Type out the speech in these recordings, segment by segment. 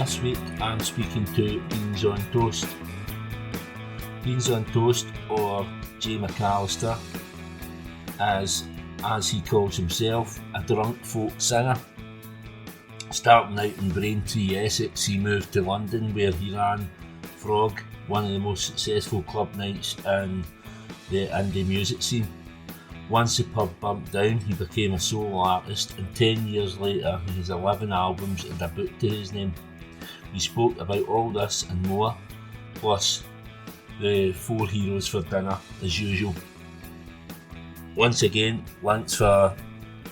This week I'm speaking to Beans on Toast. Beans on Toast, or J McAllister, as he calls himself, a drunk folk singer. Starting out in Braintree, Essex, he moved to London where he ran Frog, one of the most successful club nights in the indie music scene. Once the pub burnt down, he became a solo artist, and 10 years later he has 11 albums and a book to his name. We spoke about all this and more, plus the 4 heroes for dinner as usual. Once again, links for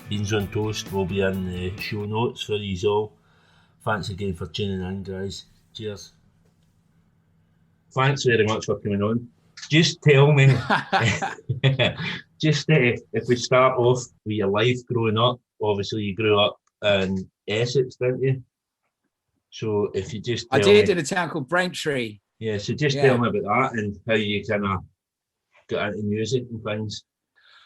Beans on Toast will be in the show notes for you all. Thanks again for tuning in, guys. Cheers. Thanks very much for coming on. Just tell me, if we start off with your life growing up. Obviously you grew up in Essex, didn't you? So if you just tell I did me, in a town called Braintree. Yeah, so just tell me about that and how you kind of got into music and things.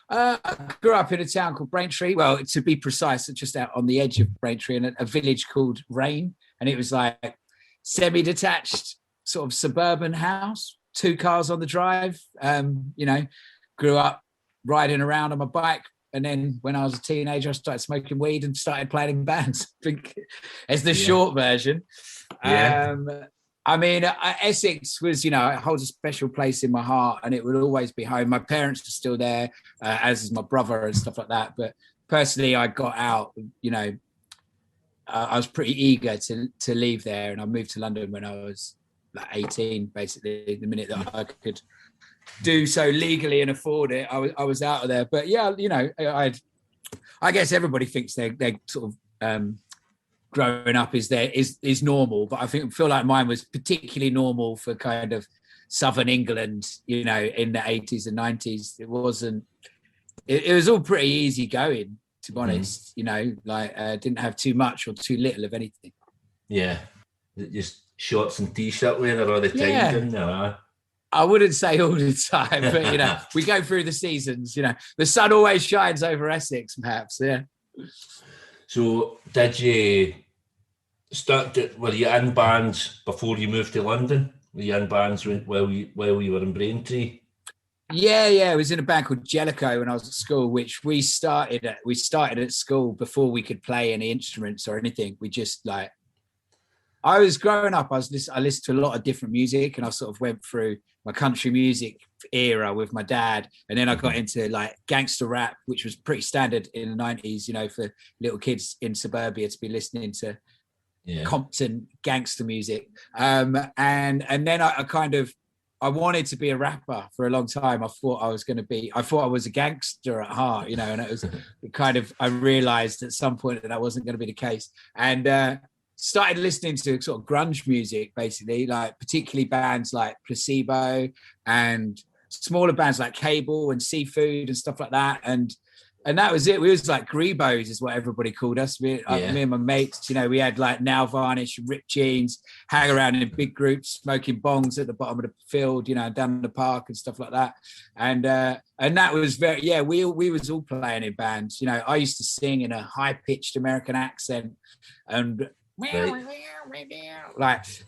I grew up in a town called Braintree. Well, to be precise, just out on the edge of Braintree, in a village called Rain. And it was like semi-detached sort of suburban house, 2 cars on the drive. Grew up riding around on my bike. And then when I was a teenager, I started smoking weed and started playing in bands. I think as the short version. Yeah. Essex was, it holds a special place in my heart, and it will always be home. My parents are still there, as is my brother and stuff like that. But personally, I got out, I was pretty eager to leave there, and I moved to London when I was like 18, basically, the minute that I could do so legally and afford it. I was out of there. But yeah, I guess everybody thinks they're sort of growing up is normal, but I feel like mine was particularly normal for kind of Southern England, in the 80s and 90s. It wasn't. It was all pretty easy going, to be honest. Didn't have too much or too little of anything. Yeah, just shorts and t-shirt weather all the time. Yeah. Didn't there? I wouldn't say all the time, but we go through the seasons. The sun always shines over Essex, perhaps. Yeah. So, did you were you in bands before you moved to London? Were you in bands while you were in Braintree? Yeah. I was in a band called Jellicoe when I was at school, which we started at school before we could play any instruments or anything. We just I was growing up, I listened to a lot of different music, and I sort of went through my country music era with my dad. And then I got into gangster rap, which was pretty standard in the 90s, for little kids in suburbia to be listening to Compton gangster music. And then I wanted to be a rapper for a long time. I thought I was a gangster at heart, and it was I realized at some point that wasn't going to be the case. And, started listening to sort of grunge music, basically, particularly bands like Placebo and smaller bands like Cable and Seafood and stuff like that. And that was it. We was like Grebos is what everybody called us. Me and my mates, we had nail varnish, ripped jeans, hang around in big groups, smoking bongs at the bottom of the field, down the park and stuff like that. And that was we was all playing in bands. I used to sing in a high-pitched American accent and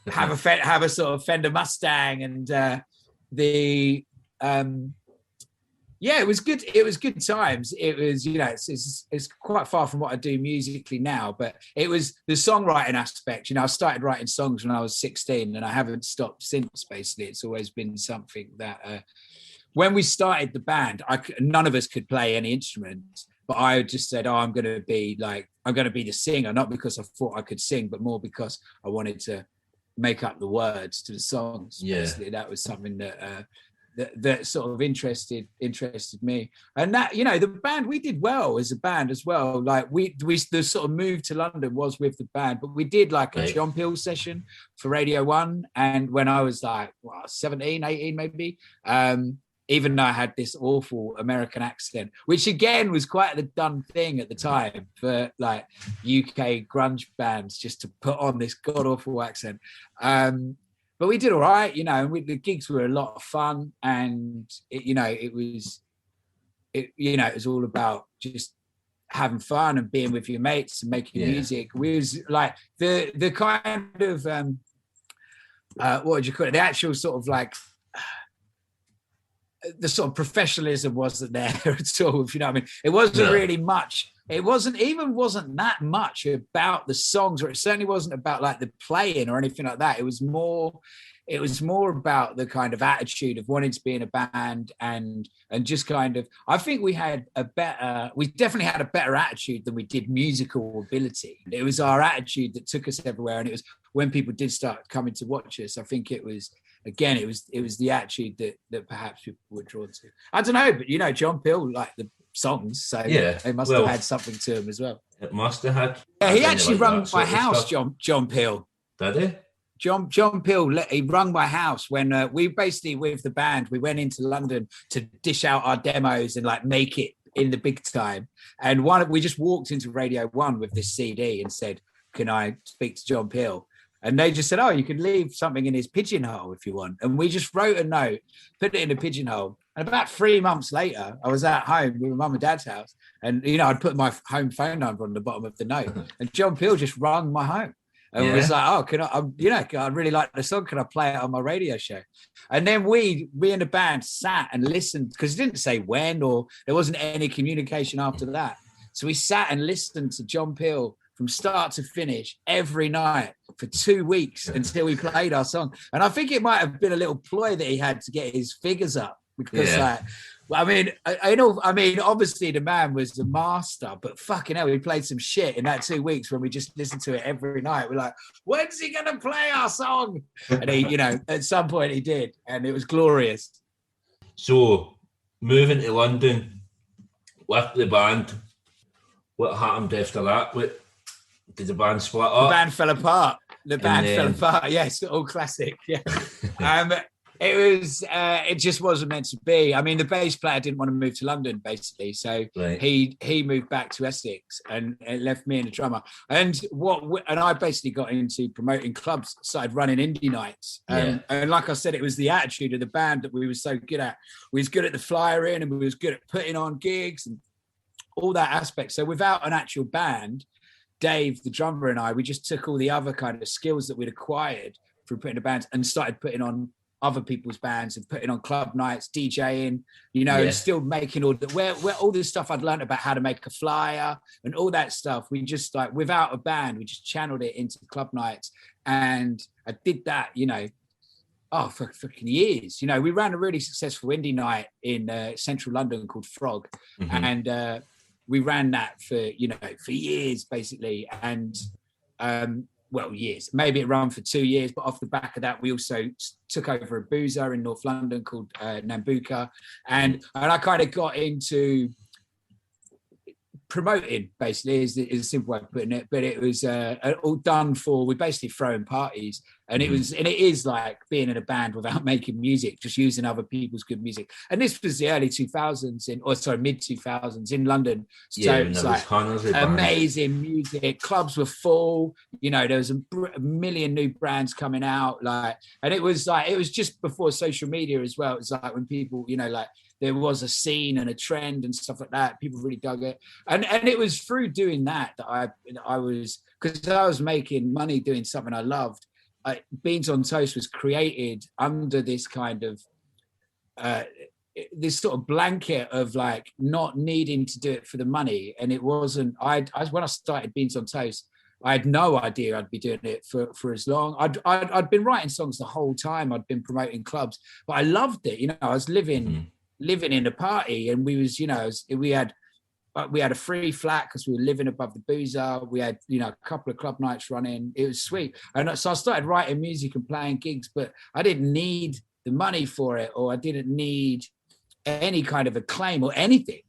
have a sort of Fender Mustang, and it was good. It was good times. It was, it's quite far from what I do musically now, but it was the songwriting aspect. I started writing songs when I was 16, and I haven't stopped since. Basically, it's always been something that when we started the band, none of us could play any instruments. But I just said, I'm going to be the singer, not because I thought I could sing, but more because I wanted to make up the words to the songs. Yeah. Basically, that was something that sort of interested me. And that, the band, we did well as a band as well. The sort of move to London was with the band, but we did a John Peel session for Radio 1. And when I was 17, 18 maybe, even though I had this awful American accent, which again was quite the done thing at the time for UK grunge bands, just to put on this god awful accent. But we did all right, and the gigs were a lot of fun, and it was all about just having fun and being with your mates and making music. We was like the kind of what would you call it? The actual sort of like the sort of professionalism wasn't there at all. If you know what I mean, it wasn't really much. It wasn't that much about the songs, or it certainly wasn't about like the playing or anything like that. It was more about the kind of attitude of wanting to be in a band and just kind of, I think we definitely had a better attitude than we did musical ability. It was our attitude that took us everywhere. And it was when people did start coming to watch us, I think it was the attitude that perhaps people were drawn to. I don't know, but John Peel liked the songs, so they must have had something to him as well. It must have had. Yeah, he actually rung my house, John Peel. Did he? John Peel, he rung my house when we basically, with the band, we went into London to dish out our demos and like make it in the big time. And we just walked into Radio 1 with this CD and said, "Can I speak to John Peel?" And they just said, "Oh, you can leave something in his pigeonhole if you want." And we just wrote a note, put it in a pigeonhole. And about 3 months later, I was at home with my mum and dad's house. And, I'd put my home phone number on the bottom of the note. And John Peel just rung my home. And was like, "Oh, can I, I really like the song. Can I play it on my radio show?" And then we in the band sat and listened, because it didn't say when, or there wasn't any communication after that. So we sat and listened to John Peel from start to finish every night for 2 weeks until we played our song. And I think it might have been a little ploy that he had to get his figures up, because I mean, obviously the man was a master, but fucking hell, he played some shit in that 2 weeks when we just listened to it every night. We're like, when's he going to play our song? And he, at some point he did, and it was glorious. So, moving to London with the band, what happened after that? Did the band split up? The band fell apart. Fell apart. Yes, all classic. Yeah. It just wasn't meant to be. I mean, the bass player didn't want to move to London, basically. So he moved back to Essex and left me and the drummer. And I basically got into promoting clubs, started running indie nights. And like I said, it was the attitude of the band that we were so good at. We was good at the flyering, and we was good at putting on gigs and all that aspect. So without an actual band, Dave, the drummer, and we just took all the other kind of skills that we'd acquired through putting the bands and started putting on other people's bands and putting on club nights, DJing, and still making all the where all this stuff I'd learned about how to make a flyer and all that stuff. We just, like, without a band, we just channeled it into club nights. And I did that, for fucking years. We ran a really successful indie night in central London called Frog. Mm-hmm. And we ran that for years, basically. And years. Maybe it ran for 2 years, but off the back of that, we also took over a boozer in North London called Nambuka, and I kind of got into promoting, basically, is a simple way of putting it. But it was all done for, we basically throwing parties, and it is like being in a band without making music, just using other people's good music. And this was the early 2000s mid 2000s in London. So it's like amazing music. Clubs were full. There was a million new brands coming out. And it was just before social media as well. It was like when people, there was a scene and a trend and stuff like that. People really dug it. And it was through doing that I was, because I was making money doing something I loved. Beans on Toast was created under this kind of, this sort of blanket of like not needing to do it for the money. And it wasn't, when I started Beans on Toast, I had no idea I'd be doing it for as long. I'd been writing songs the whole time. I'd been promoting clubs, but I loved it. I was living in the party, and we was, we had a free flat because we were living above the boozer. We had, a couple of club nights running. It was sweet. And so I started writing music and playing gigs, but I didn't need the money for it, or I didn't need any kind of acclaim or anything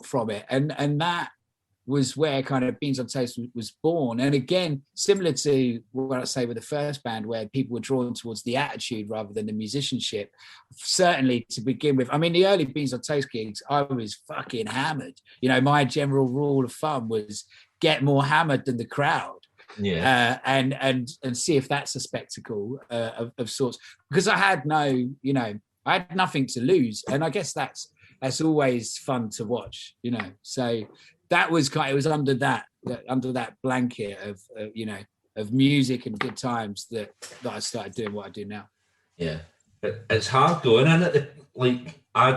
from it. And that was where kind of Beans on Toast was born. And again, similar to what I say with the first band, where people were drawn towards the attitude rather than the musicianship, certainly to begin with. I mean, the early Beans on Toast gigs, I was fucking hammered. My general rule of thumb was get more hammered than the crowd. Yeah. And see if that's a spectacle of sorts, because I had I had nothing to lose. And I guess that's always fun to watch, so that was kind. It was under that blanket of of music and good times that I started doing what I do now. Yeah, it's hard going, isn't it? Like I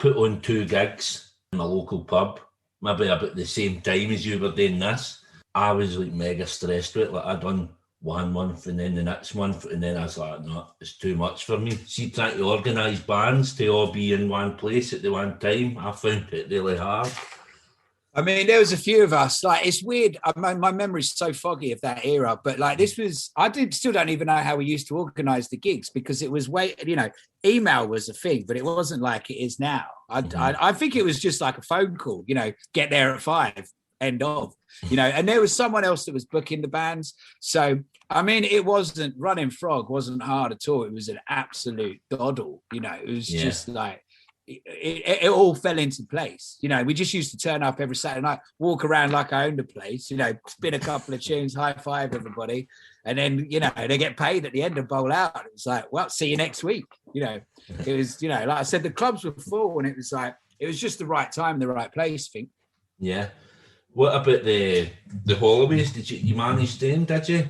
put on 2 gigs in my local pub, maybe about the same time as you were doing this. I was like mega stressed with it. Like I done 1 month and then the next month, and then I was like, no, it's too much for me. See, trying to organise bands to all be in one place at the one time, I found it really hard. I mean, there was a few of us. Like, it's weird. My memory's so foggy of that era, but like this was. Still don't even know how we used to organise the gigs because it was email was a thing, but it wasn't like it is now. I think it was just like a phone call. Get there at 5, end of. And there was someone else that was booking the bands. So I mean, it wasn't Running Frog wasn't hard at all. It was an absolute doddle. It was just like. It all fell into place. We just used to turn up every Saturday night, walk around like I owned the place, spin a couple of tunes, high five everybody, and then they get paid at the end and bowl out. It was like, well, see you next week. It was like I said, the clubs were full, and it was like it was just the right time, the right place, I think. Yeah. What about the Holloway? Did you manage them? Did you?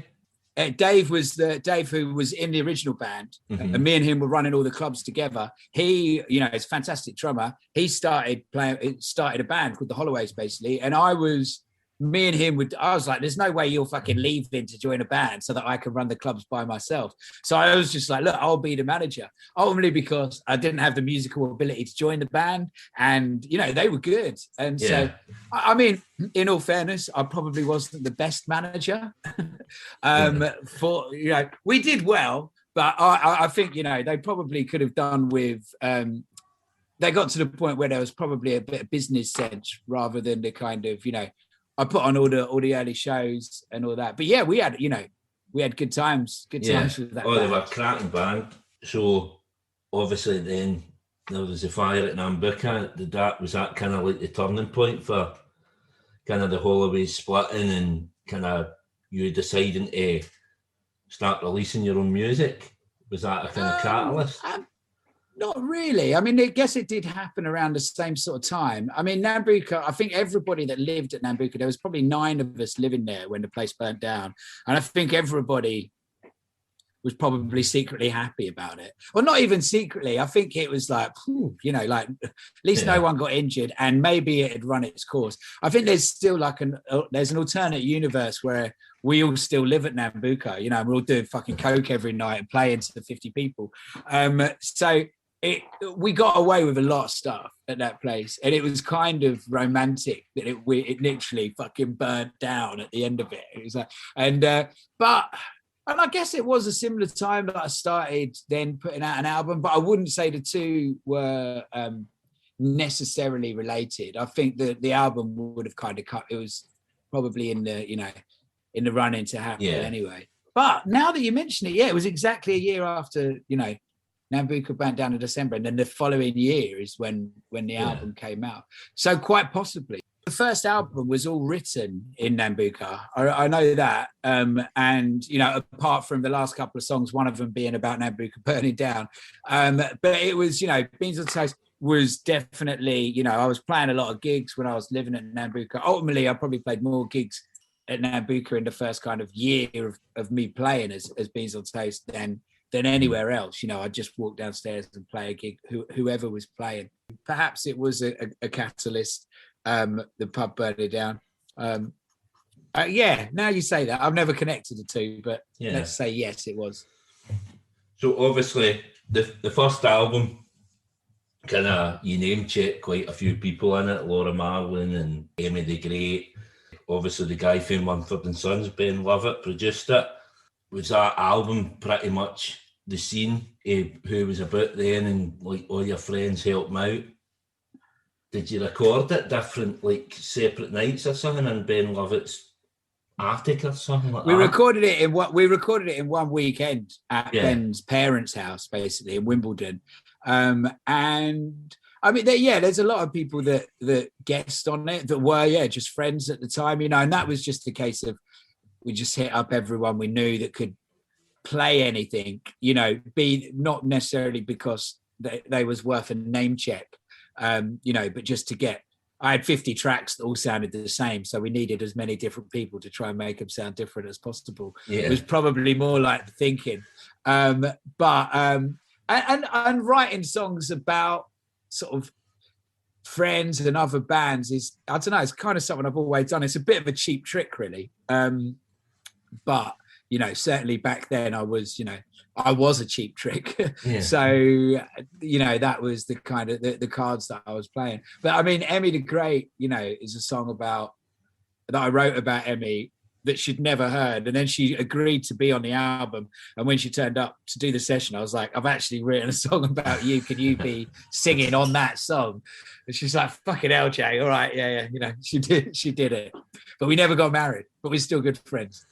Dave who was in the original band, and me and him were running all the clubs together. He, is a fantastic drummer. He started a band called the Holloways, basically. And I was like, there's no way you're fucking leaving to join a band so that I can run the clubs by myself. So I was just like, look, I'll be the manager. Ultimately, because I didn't have the musical ability to join the band, and they were good. And so, I mean, in all fairness, I probably wasn't the best manager. We did well, but I think they probably could have done with. They got to the point where there was probably a bit of business sense rather than the kind of I put on all the early shows and all that. But yeah, we had good times. Good times with that. Oh, they were a cracking band. So obviously then there was a fire at Nambucca. Was that kind of like the turning point for kind of the Holloways splitting and kind of you deciding to start releasing your own music? Was that a kind of catalyst? Not really. I mean, I guess it did happen around the same sort of time. I mean, Nambucca, I think everybody that lived at Nambucca, there was probably 9 of us living there when the place burnt down. And I think everybody was probably secretly happy about it. Well, not even secretly. I think it was like, like at least no one got injured and maybe it had run its course. I think there's still there's an alternate universe where we all still live at Nambucca, and we're all doing fucking coke every night and playing to 50 people. So we got away with a lot of stuff at that place, and it was kind of romantic that it literally fucking burnt down at the end of it. It was like, and I guess it was a similar time that I started then putting out an album, but I wouldn't say the two were necessarily related. I think that the album would have kind of cut. It was probably in the running to happen anyway. But now that you mention it, it was exactly a year after Nambucca burnt down in December, and then the following year is when the album came out. So quite possibly. The first album was all written in Nambucca. I know that. And, apart from the last couple of songs, one of them being about Nambucca burning down. But it was, Beans on Toast was definitely, I was playing a lot of gigs when I was living at Nambucca. Ultimately, I probably played more gigs at Nambucca in the first kind of year of me playing as Beans on Toast than anywhere else. I just walk downstairs and play a gig, whoever was playing. Perhaps it was a catalyst, the pub burning down. Now you say that. I've never connected the two, but let's say yes, it was. So obviously the first album, kind of, you name check quite a few people in it, Laura Marlin and Amy the Great. Obviously the guy from Mumford & Sons, Ben Lovett, produced it. Was that album pretty much the scene who was about then and like all your friends helped out? Did you record it different, like separate nights or something in Ben Lovett's attic or something like that? We recorded it in 1 weekend at Ben's parents' house, basically in Wimbledon. And I mean, there's a lot of people that guessed on it that were just friends at the time, and that was just a case of we just hit up everyone we knew that could play anything, be not necessarily because they was worth a name check, but just to get I had 50 tracks that all sounded the same, so we needed as many different people to try and make them sound different as possible. Yeah. It was probably more like thinking. And writing songs about sort of friends and other bands is, I don't know, it's kind of something I've always done. It's a bit of a cheap trick, really. But, you know, certainly back then I was a cheap trick. Yeah. So, you know, that was the kind of the cards that I was playing. But I mean, Emmy the Great, you know, is a song that I wrote about Emmy that she'd never heard. And then she agreed to be on the album. And when she turned up to do the session, I was like, I've actually written a song about you. Can you be singing on that song? And she's like, fucking hell, Jay. All right. Yeah. You know, she did it. But we never got married, but we're still good friends.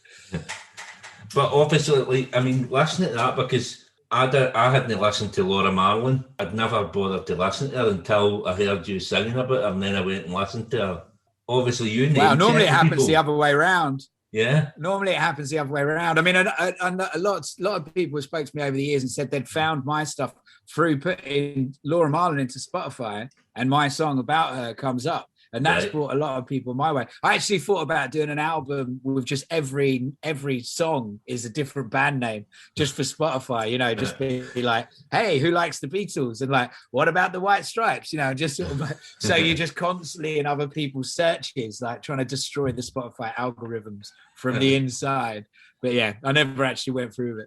But obviously, I mean, listening to that, because I hadn't listened to Laura Marlin. I'd never bothered to listen to her until I heard you singing about her, and then I went and listened to her. Obviously, you name. Wow, normally it happens the other way around. Yeah. Normally it happens the other way around. I mean, a lot of people have spoke to me over the years and said they'd found my stuff through putting Laura Marlin into Spotify, and my song about her comes up. And that's brought a lot of people my way. I actually thought about doing an album with just every song is a different band name, just for Spotify, you know, just be like, hey, who likes the Beatles? And like, what about the White Stripes? You know, just sort of like, so you're just constantly in other people's searches, like trying to destroy the Spotify algorithms from the inside. But yeah, I never actually went through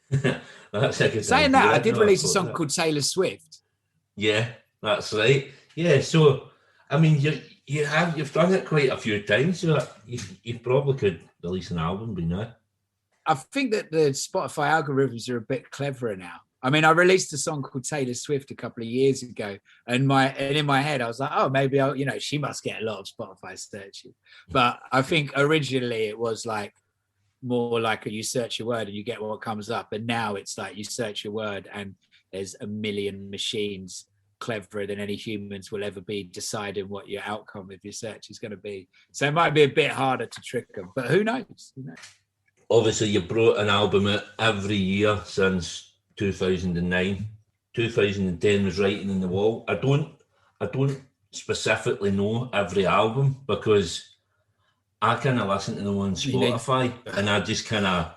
it. That's a good Saying idea. that, I did release a song called Taylor Swift. Yeah, that's right. Yeah, so I mean, you've done it quite a few times, so you probably could release an album by now. I think that the Spotify algorithms are a bit cleverer now. I mean, I released a song called Taylor Swift a couple of years ago, and in my head I was like, oh, maybe she must get a lot of Spotify searches. But I think originally it was like more like you search a word and you get what comes up, and now it's like you search a word and there's a million machines cleverer than any humans will ever be deciding what your outcome of your search is going to be. So it might be a bit harder to trick them, but who knows? Obviously, you brought an album out every year since 2009. 2010 was Writing on the Wall. I don't specifically know every album because I kind of listen to them on Spotify and I just kind of,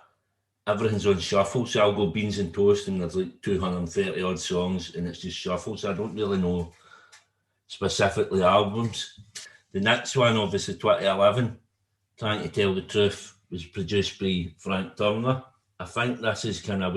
everything's on shuffle, so I'll go beans and toast and there's like 230 odd songs and it's just shuffle, so I don't really know specifically albums. The next one, obviously 2011, Trying to Tell the Truth, was produced by Frank Turner. I think this is kind of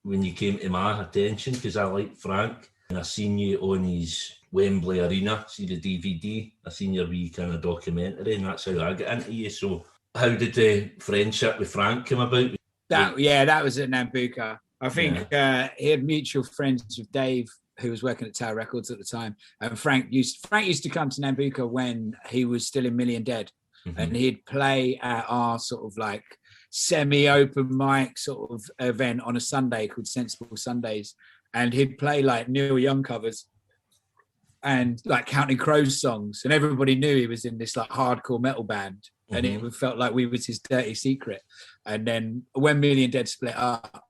when you came to my attention, because I like Frank and I seen you on his Wembley Arena, see the DVD, I seen your wee kind of documentary, and that's how I got into you. So how did the friendship with Frank come about? That was at Nambucca. I think he had mutual friends with Dave, who was working at Tower Records at the time. And Frank used to come to Nambucca when he was still in Million Dead. Mm-hmm. And he'd play at our sort of like semi-open mic sort of event on a Sunday called Sensible Sundays. And he'd play like Neil Young covers and like Counting Crows songs. And everybody knew he was in this like hardcore metal band. And it felt like we was his dirty secret. And then when Million Dead split up,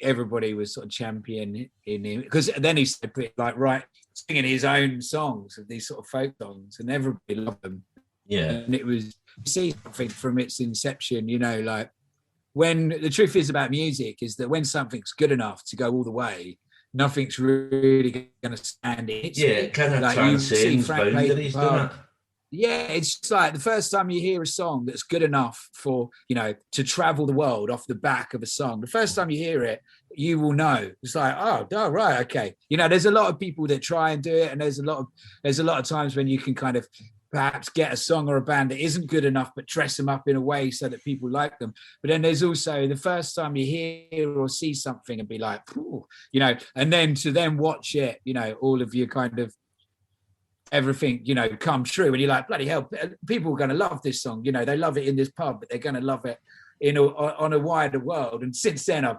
everybody was sort of championing him, because then he started singing his own songs, these sort of folk songs, and everybody loved them. Yeah, and it was, you see something from its inception. You know, like when the truth is about music is that when something's good enough to go all the way, nothing's really going to stand it. Yeah, it kind of like transcends boundaries, doesn't it? Yeah, it's just like the first time you hear a song that's good enough for, to travel the world off the back of a song. The first time you hear it, you will know. It's like, oh, right, okay. There's a lot of people that try and do it, and there's a lot of times when you can kind of perhaps get a song or a band that isn't good enough, but dress them up in a way so that people like them. But then there's also the first time you hear or see something and be like, and then to watch it, all of your kind of everything, come true. And you're like, bloody hell, people are going to love this song. They love it in this pub, but they're going to love it on a wider world. And since then, I've,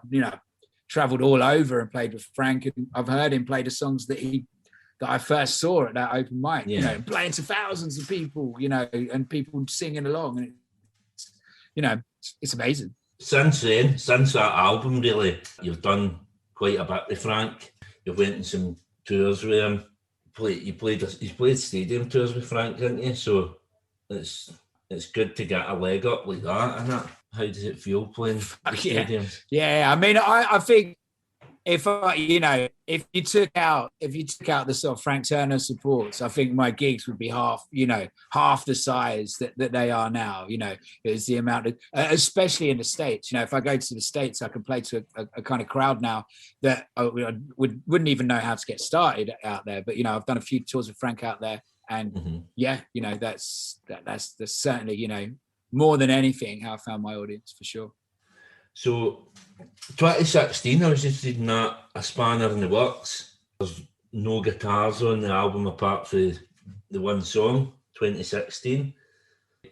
traveled all over and played with Frank, and I've heard him play the songs that I first saw at that open mic, playing to thousands of people, and people singing along. And it's amazing. Since then, since that album, really, you've done quite a bit with Frank. You've went on some tours with him. He's played stadium tours with Frank, didn't he? So it's good to get a leg up like that, isn't it? How does it feel playing stadiums? Yeah. I mean, I think if you took out the sort of Frank Turner supports, I think my gigs would be half the size that they are now. Is the amount of, especially in the States. If I go to the States, I can play to a kind of crowd now that I wouldn't even know how to get started out there. But I've done a few tours with Frank out there, and that's certainly more than anything how I found my audience, for sure. So 2016, I was just reading that a spanner in the works. There's no guitars on the album apart from the one song, 2016.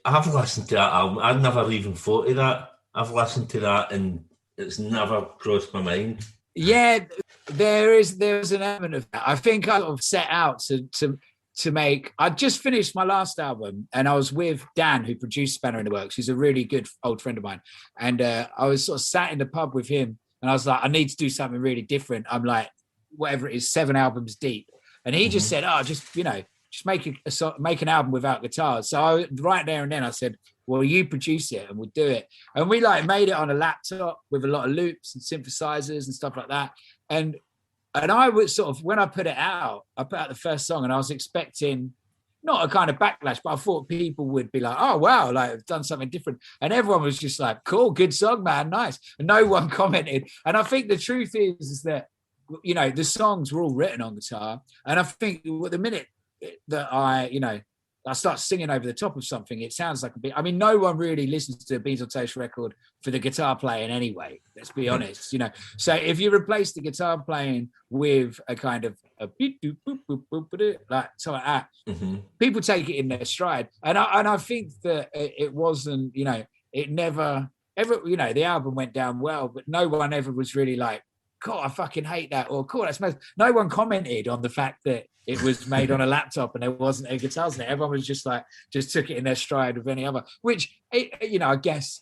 I haven't listened to that album. I'd never even thought of that. I've listened to that and it's never crossed my mind. Yeah, there's an element of that. I think I sort of set out to make. I just finished my last album and I was with Dan, who produced Spanner in the Works. He's a really good old friend of mine. And I was sort of sat in the pub with him and I was like, I need to do something really different. I'm like, whatever it is, 7 albums deep. And he just said, just make an album without guitars. So right there and then I said, well, you produce it and we'll do it. And we made it on a laptop with a lot of loops and synthesizers and stuff like that. And I was sort of, when I put out the first song and I was expecting not a kind of backlash, but I thought people would be like, oh, wow, I've done something different. And everyone was just like, cool, good song, man, nice. And no one commented. And I think the truth is that, the songs were all written on guitar. And I think the minute that I start singing over the top of something, it sounds like a bit. I mean, no one really listens to a Beans on Toast record for the guitar playing anyway. Let's be honest, So if you replace the guitar playing with a kind of a beep, boop, boop, boop, boop, boop, like something like that, people take it in their stride. And I think that it wasn't, it never ever, the album went down well, but no one ever was really like, cool, I fucking hate that, or cool, that's most. No one commented on the fact that it was made on a laptop and there wasn't any guitars in it. Everyone was just took it in their stride with any other, which, I guess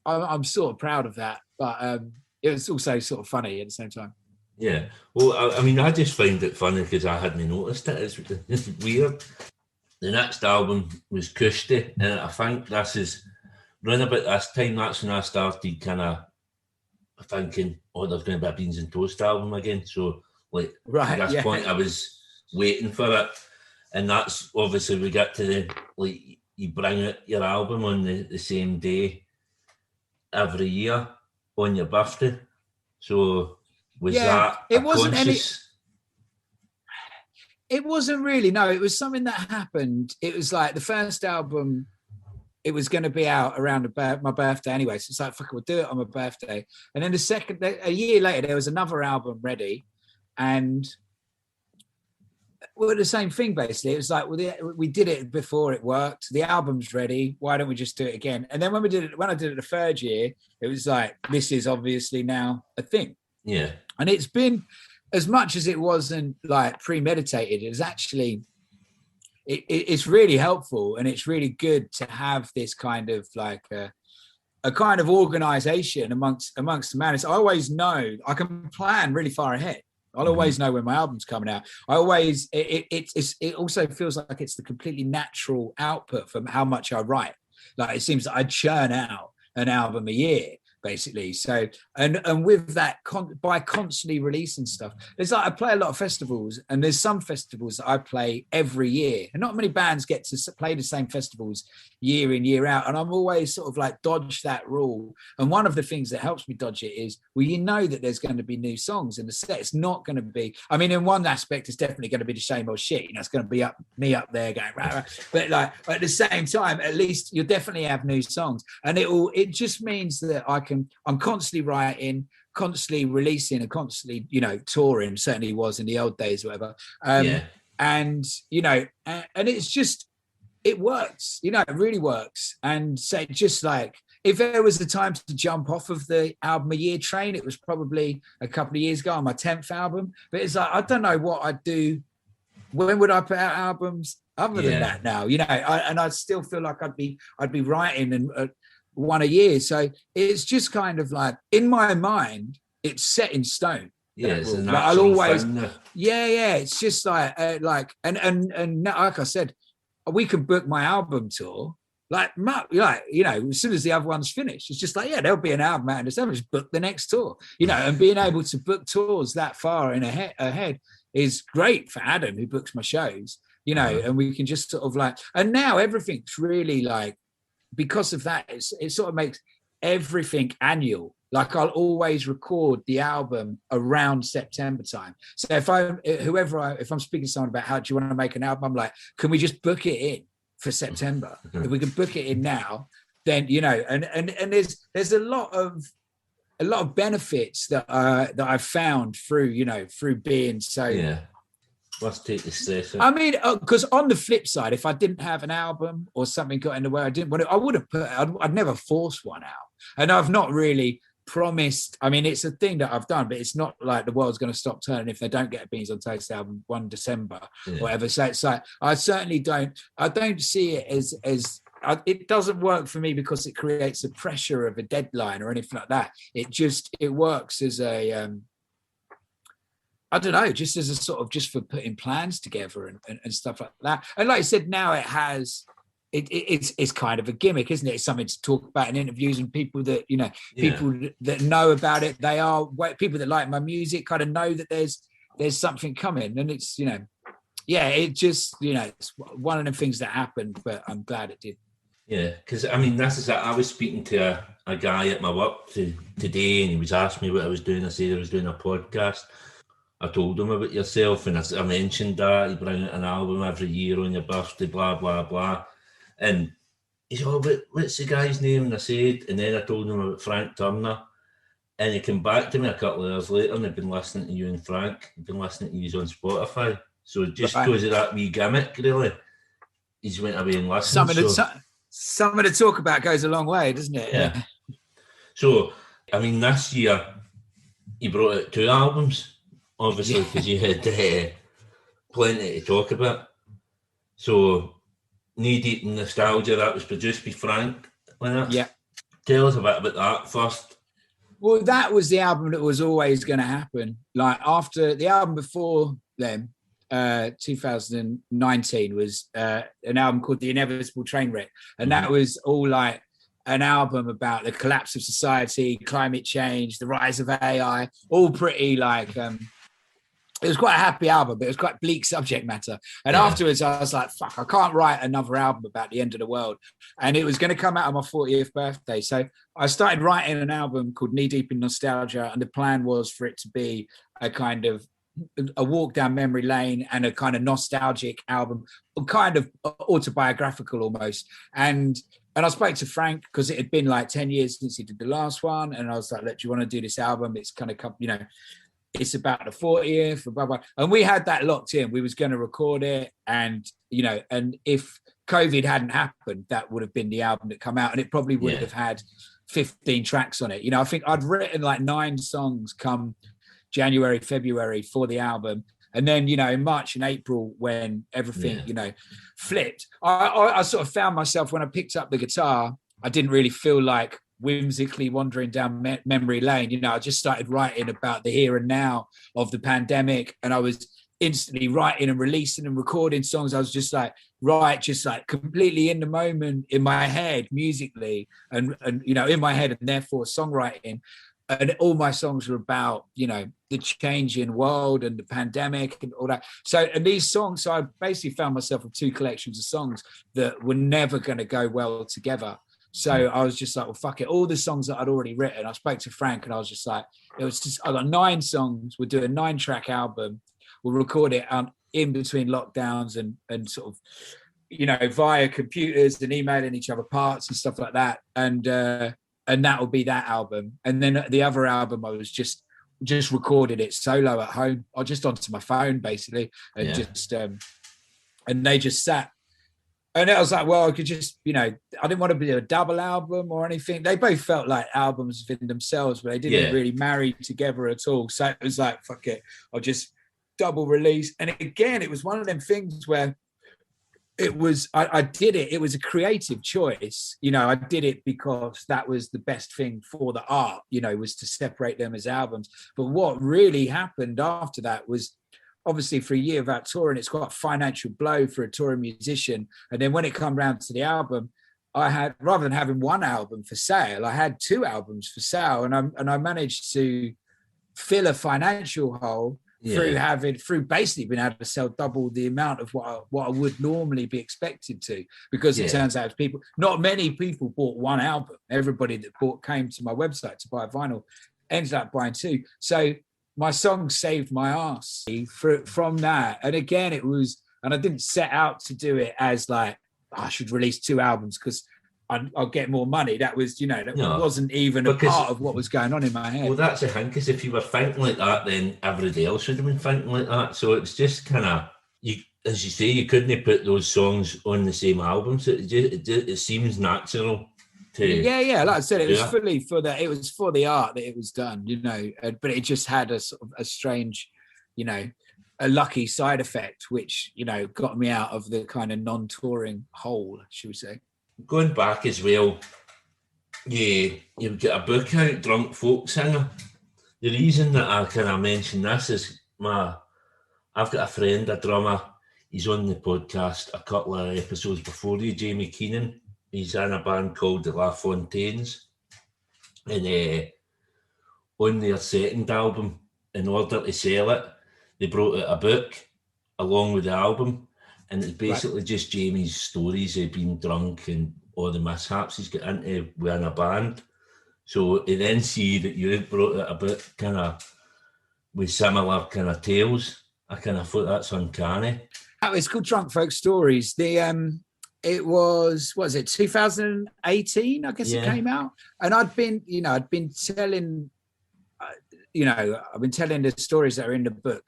I'm sort of proud of that, but it was also sort of funny at the same time. Yeah, well, I mean, I just find it funny because I hadn't noticed it. It's weird. The next album was Cushy, and I think this is around about this time. That's when I started kind of thinking, oh, there's going to be a Beans and Toast album again. So, at this point, I was waiting for it. And that's obviously we get to you bring out your album on the same day every year on your birthday. So, was that it wasn't conscious? It wasn't really, no. It was something that happened. It was like the first album, it was going to be out around my birthday anyway. So it's like, fuck it, we'll do it on my birthday. And then a year later, there was another album ready. And the same thing, basically. It was like, well, we did it before it worked. The album's ready. Why don't we just do it again? And then when I did it the third year, it was like, this is obviously now a thing. Yeah. And it's been, as much as it wasn't premeditated, it was actually, it's really helpful, and it's really good to have this kind of a kind of organization amongst the managers. I always know I can plan really far ahead. I'll always know when my album's coming out. It also feels like it's the completely natural output from how much I write. Like it seems that I churn out an album a year, basically. So and with that, by constantly releasing stuff, it's like I play a lot of festivals, and there's some festivals that I play every year, and not many bands get to play the same festivals year in, year out, and I'm always sort of dodge that rule. And one of the things that helps me dodge it is, well, that there's going to be new songs in the set. It's not going to be, I mean, in one aspect, it's definitely going to be the same old shit. It's going to be me up there going rah, rah. But at the same time, at least you'll definitely have new songs, and it just means that I'm constantly writing, constantly releasing, and constantly, touring. Certainly was in the old days, or whatever. And it's just, it works, it really works. And so just if there was a time to jump off of the album a year train, it was probably a couple of years ago on my 10th album. But it's I don't know what I'd do. When would I put out albums other than that now? And I still feel like I'd be writing and one a year. So it's just kind of in my mind, it's set in stone. Yeah, it's an like, I'll always, thing. yeah. It's just like and like I said, we can book my album tour. Like, you know, as soon as the other one's finished, it's just like, yeah, there'll be an album out in December. Just book the next tour, you know. And being able to book tours that far in ahead is great for Adam, who books my shows, you know. And we can just sort of like, and now everything's really like, because of that, it sort of makes everything annual. Like, I'll always record the album around September time. So if I'm speaking to someone about how do you want to make an album, I'm like, can we just book it in for September? If we can book it in now, then, you know, and there's a lot of benefits that I've found through being so. Yeah. Let's take the stress. I mean, because on the flip side, if I didn't have an album or something got in the way, I would have I'd never forced one out. And I've not really promised. I mean, it's a thing that I've done, but it's not like the world's going to stop turning if they don't get a Beans on Toast album 1 December or whatever. So it's like, I don't see it as it doesn't work for me because it creates the pressure of a deadline or anything like that. It works as a, I don't know, just as a sort of, just for putting plans together and stuff like that. And like I said, now it's kind of a gimmick, isn't it? It's something to talk about in interviews, and people that, you know, people that know about it, they are people that like my music kind of know that there's something coming. And it's, you know, it just, you know, it's one of the things that happened, but I'm glad it did. Yeah, because I mean, this is it. I was speaking to a guy at my work today, and he was asking me what I was doing. I said I was doing a podcast. I told him about yourself, and I mentioned that you bring out an album every year on your birthday, blah, blah, blah. And he said, oh, but what's the guy's name? And I said, and then I told him about Frank Turner. And he came back to me a couple of years later, and he'd been listening to you and Frank. He'd been listening to you on Spotify. So just because of that wee gimmick, really, he's went away and listened. Something to talk about goes a long way, doesn't it? Yeah. So, I mean, this year, you brought out 2 albums. Obviously, because you had plenty to talk about. So, Knee Deep in Nostalgia, that was produced by Frank. Yeah. Tell us a bit about that first. Well, that was the album that was always going to happen. Like, after the album before then, 2019, was an album called The Inevitable Trainwreck. And that was all like an album about the collapse of society, climate change, the rise of AI, all pretty like... it was quite a happy album, but it was quite bleak subject matter. And afterwards, I was like, fuck, I can't write another album about the end of the world. And it was going to come out on my 40th birthday. So I started writing an album called Knee Deep in Nostalgia. And the plan was for it to be a kind of a walk down memory lane and a kind of nostalgic album, kind of autobiographical almost. And I spoke to Frank because it had been like 10 years since he did the last one. And I was like, look, do you want to do this album? It's kind of, you know, it's about the 40th, blah, blah. And we had that locked in. We was going to record it. And, you know, and if COVID hadn't happened, that would have been the album that come out. And it probably would have had 15 tracks on it. You know, I think I'd written like 9 songs come January, February for the album. And then, you know, in March and April, when everything, you know, flipped, I sort of found myself, when I picked up the guitar, I didn't really feel like whimsically wandering down memory lane. You know, I just started writing about the here and now of the pandemic, and I was instantly writing and releasing and recording songs. I was just like, just like completely in the moment in my head musically, and you know, in my head, and therefore songwriting. And all my songs were about, you know, the changing world and the pandemic and all that. So, and these songs, so I basically found myself with 2 collections of songs that were never going to go well together. So I was just like, well, fuck it. All the songs that I'd already written, I spoke to Frank, and I was just like, I got 9 songs. We'll do a 9-track album. We'll record it in between lockdowns and sort of, you know, via computers and emailing each other parts and stuff like that. And that will be that album. And then the other album, I was just recorded it solo at home, or just onto my phone basically, and just and they just sat. And I was like, well, I could just, you know, I didn't want to do a double album or anything. They both felt like albums within themselves, but they didn't really marry together at all. So it was like, fuck it, I'll just double release. And again, it was one of them things where I did it. It was a creative choice. You know, I did it because that was the best thing for the art, you know, was to separate them as albums. But what really happened after that was, obviously for a year without touring, it's quite a financial blow for a touring musician. And then when it come round to the album, I had, rather than having one album for sale, I had 2 albums for sale. And I managed to fill a financial hole through basically being able to sell double the amount of what I would normally be expected to, because it turns out not many people bought one album. Everybody that came to my website to buy a vinyl ended up buying 2. So my song saved my ass from that. And again, and I didn't set out to do it as like, I should release 2 albums because I'll get more money. That was, wasn't even a part of what was going on in my head. Well, that's the thing, because if you were thinking like that, then everybody else would have been thinking like that. So it's just kind of, as you say, you couldn't put those songs on the same album. So it seems natural to... Yeah. Like I said, it was fully for that. It was for the art that it was done, but it just had a sort of a strange, a lucky side effect, which, got me out of the kind of non-touring hole, should we say. Going back as well, you've got a book out, Drunk Folk Singer. The reason that I kind of mention this is I've got a friend, a drummer. He's on the podcast a couple of episodes before you, Jamie Keenan. He's in a band called the La Fontaines. And on their second album, in order to sell it, they brought out a book along with the album. And it's basically just Jamie's stories of being drunk and all the mishaps he's got into within a band. So to then see that you had brought out a book kind of with similar kind of tales, I kind of thought that's uncanny. It's called Drunk Folk Stories. It was 2018, I guess it came out. And I've been telling the stories that are in the book,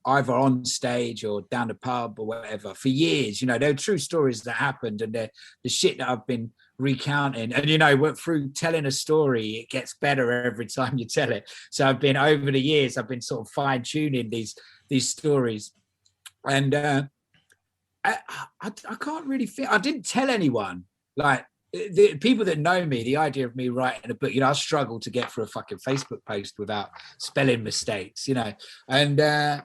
either on stage or down the pub or whatever, for years. They're true stories that happened, and they're the shit that I've been recounting. And through telling a story, it gets better every time you tell it. So over the years, I've been sort of fine tuning these stories, and I can't really feel. I didn't tell anyone. Like the people that know me, the idea of me writing a book, I struggle to get through a fucking Facebook post without spelling mistakes, and.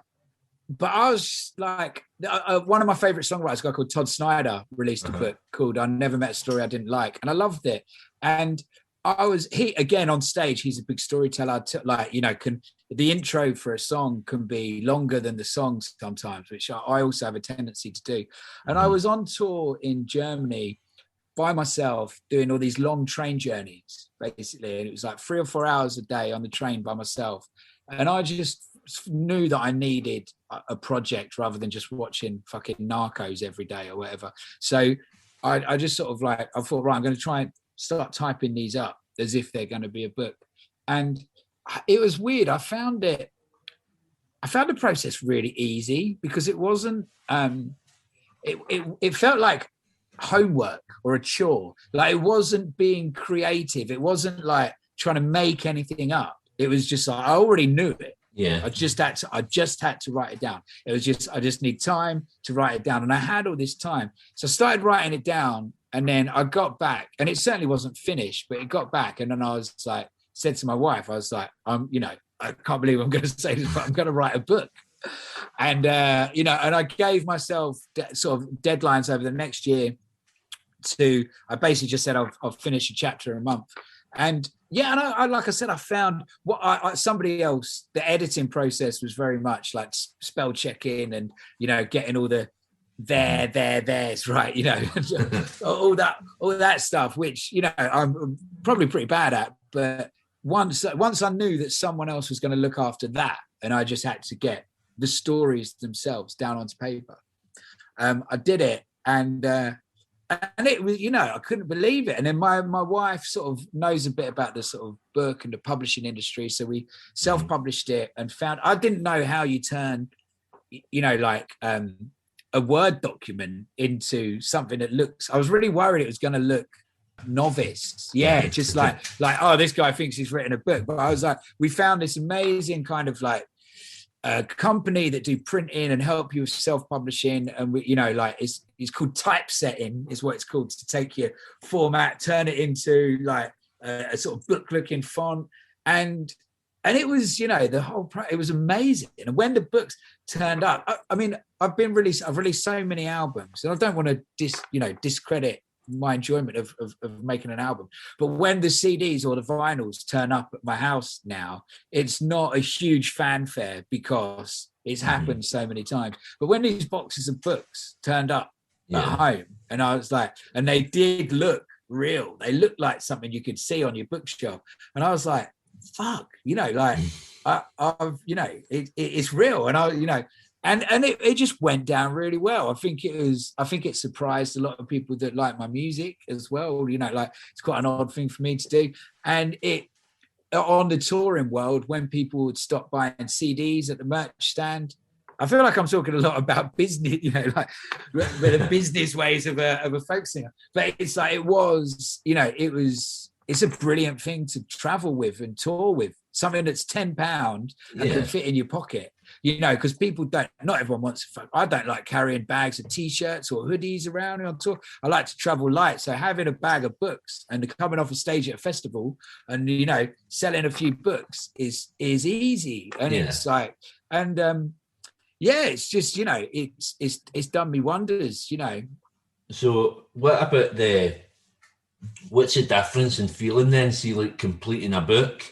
But I was like, one of my favorite songwriters, a guy called Todd Snyder, released a book called I Never Met a Story I Didn't Like. And I loved it. And again, on stage, he's a big storyteller. The intro for a song can be longer than the song sometimes, which I also have a tendency to do. And I was on tour in Germany by myself, doing all these long train journeys, basically. And it was like 3 or 4 hours a day on the train by myself. And I just knew that I needed a project rather than just watching fucking Narcos every day or whatever. So I just sort of I thought, right, I'm going to try and start typing these up as if they're going to be a book. And it was weird. I found the process really easy because it wasn't, it felt like homework or a chore. Like it wasn't being creative. It wasn't like trying to make anything up. It was just like, I already knew it. Yeah. I just had to write it down. It was just, I just need time to write it down. And I had all this time. So I started writing it down, and then I got back, and it certainly wasn't finished, but it got back. And then I was like, said to my wife, I was like, I can't believe I'm going to say this, but I'm going to write a book. And, and I gave myself sort of deadlines over the next year I basically just said, I'll finish a chapter a month. And yeah, and I like I said, I found somebody else, the editing process was very much like spell checking and, getting all the there's right, all that stuff, which, I'm probably pretty bad at. But once I knew that someone else was going to look after that, and I just had to get the stories themselves down onto paper, I did it. And it was, I couldn't believe it. And then my wife sort of knows a bit about the sort of book and the publishing industry. So we self-published it and found, I didn't know how you turn, a Word document into something that looks, I was really worried it was going to look novice. Yeah. Just like, oh, this guy thinks he's written a book. But I was like, we found this amazing kind of like a company that do printing and help you with self-publishing, and we, you know, like it's called typesetting, is what it's called, to take your format, turn it into like a sort of book-looking font, and it was, you know, it was amazing. And when the books turned up, I mean, I've released so many albums, and I don't want to discredit my enjoyment of making an album, but when the CDs or the vinyls turn up at my house now, it's not a huge fanfare because it's happened so many times. But when these boxes of books turned up at home, and I was like, and they did look real, they looked like something you could see on your bookshelf, and I was like, fuck, you know, like I've, you know, it's real, and I, you know. And it just went down really well. I think it surprised a lot of people that like my music as well. You know, like it's quite an odd thing for me to do. And it, on the touring world, when people would stop buying CDs at the merch stand, I feel like I'm talking a lot about business, you know, like the business ways of a folk singer. But it's like, it was, you know, it's a brilliant thing to travel with and tour with. Something that's £10 and can fit in your pocket, you know, because not everyone wants to. I don't like carrying bags of t-shirts or hoodies around on tour. I like to travel light. So having a bag of books and coming off a stage at a festival and, you know, selling a few books is easy. And it's like, and it's just, you know, it's done me wonders, you know. So what about what's the difference in feeling then? See, like completing a book,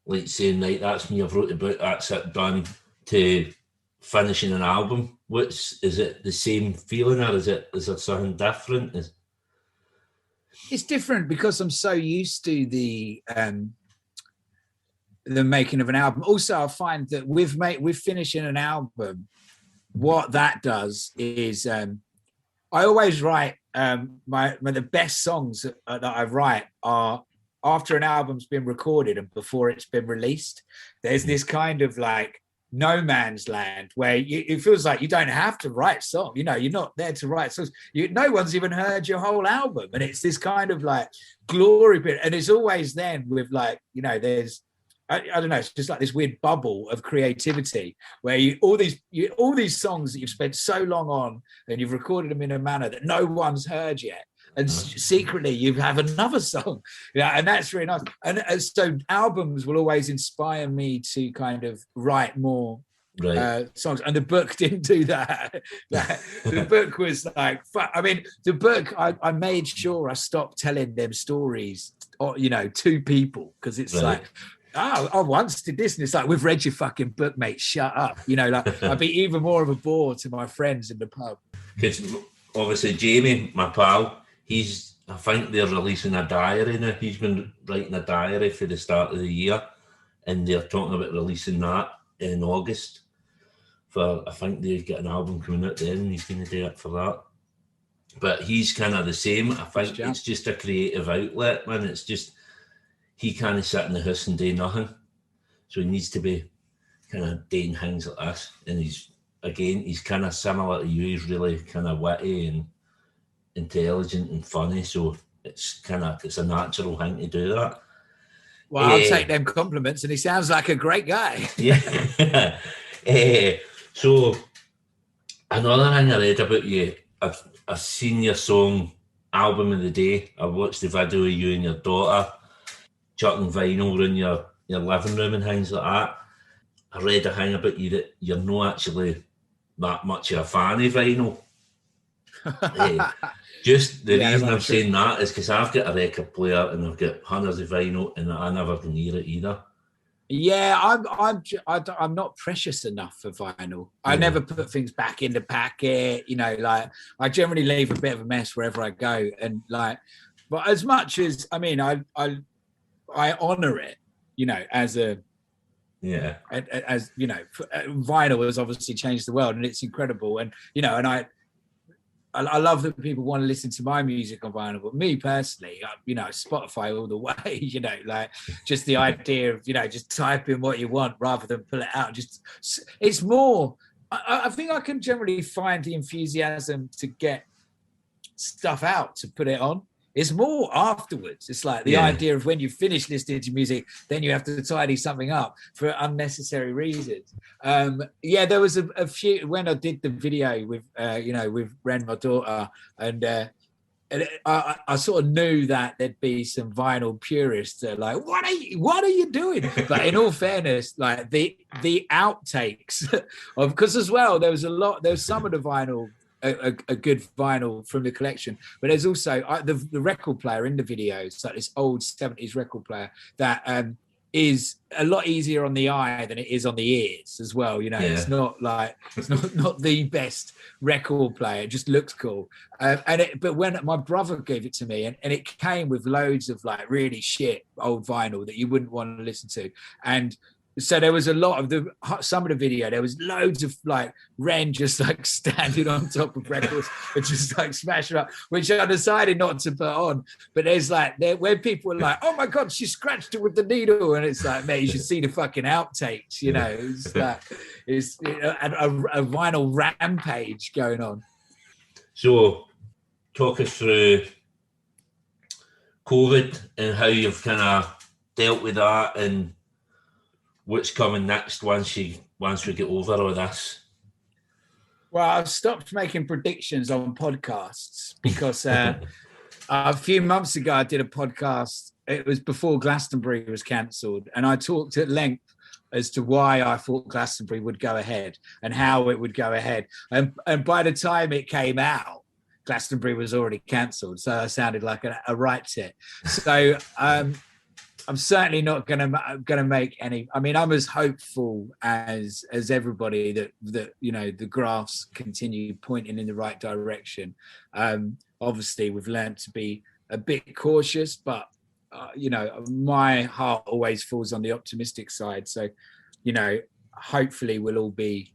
like saying, right, that's me, I've wrote a book, that's it, done, to finishing an album. Is it the same feeling, or is there something different? It's different because I'm so used to the making of an album. Also, I find that with finishing an album, what that does is I always write the best songs that I write are after an album's been recorded and before it's been released. There's this kind of like no man's land where it feels like you don't have to write songs. You know, you're not there to write songs. No one's even heard your whole album, and it's this kind of like glory bit. And it's always then with like, you know, there's I don't know, it's just like this weird bubble of creativity where all these songs that you've spent so long on and you've recorded them in a manner that no one's heard yet. And secretly you have another song, and that's really nice. And so albums will always inspire me to kind of write more songs. And the book didn't do that. The book was like, I mean, the book, I made sure I stopped telling them stories, you know, to people, because it's like, I once did this, and it's like, we've read your fucking book, mate, shut up. You know, like I'd be even more of a bore to my friends in the pub. Because obviously Jamie, my pal, I think they're releasing a diary now. He's been writing a diary for the start of the year, and they're talking about releasing that in August. I think they get an album coming out then, and he's going to do it for that. But he's kind of the same. I think it's just a creative outlet, man. It's just, he kind of sit in the house and do nothing. So he needs to be kind of doing things like this. And he's kind of similar to you. He's really kind of witty and intelligent and funny. So it's a natural thing to do that. Well, I'll take them compliments, and he sounds like a great guy. Yeah. So another thing I read about you, I've seen your song Album of the Day. I watched the video of you and your daughter chucking vinyl in your living room and things like that. I read a thing about you that you're not actually that much of a fan of vinyl. Just the reason I'm saying that is because I've got a record player and I've got hundreds of vinyl, and I never can hear it either. Yeah, I'm not precious enough for vinyl. I never put things back in the packet. You know, like I generally leave a bit of a mess wherever I go, and like, but as much as I mean, I honor it, you know, as you know, vinyl has obviously changed the world, and it's incredible, and you know, and I love that people want to listen to my music on vinyl, but me personally, you know, Spotify all the way, you know, like just the idea of, you know, just type in what you want rather than pull it out. Just, it's more, I think I can generally find the enthusiasm to get stuff out, to put it on. It's more afterwards. It's like the idea of when you finish listening to music, then you have to tidy something up for unnecessary reasons. There was a few when I did the video with with Ren, my daughter, and I sort of knew that there'd be some vinyl purists that are like, what are you doing? But in all fairness, like the outtakes of, because as well there was some of the vinyl, a good vinyl from the collection, but there's also the record player in the video. It's like this old 70s record player that is a lot easier on the eye than it is on the ears as well. It's not like it's not the best record player. It just looks cool. But when my brother gave it to me, and it came with loads of like really shit old vinyl that you wouldn't want to listen to, and so there was a lot of some of the video. There was loads of like Ren just like standing on top of records and just like smashing up, which I decided not to put on. But there's like where people are like, "Oh my god, she scratched it with the needle," and it's like, mate, you should see the fucking outtakes. It's like it's a vinyl rampage going on. So, talk us through COVID and how you've kind of dealt with that, and what's coming next once we get over all this. Well, I've stopped making predictions on podcasts because a few months ago I did a podcast. It was before Glastonbury was cancelled, and I talked at length as to why I thought Glastonbury would go ahead and how it would go ahead. And by the time it came out, Glastonbury was already cancelled, so I sounded like a right tit. So I'm certainly not going to make any. I mean, I'm as hopeful as everybody that the graphs continue pointing in the right direction. Obviously, we've learned to be a bit cautious, but my heart always falls on the optimistic side. So, hopefully, we'll all be,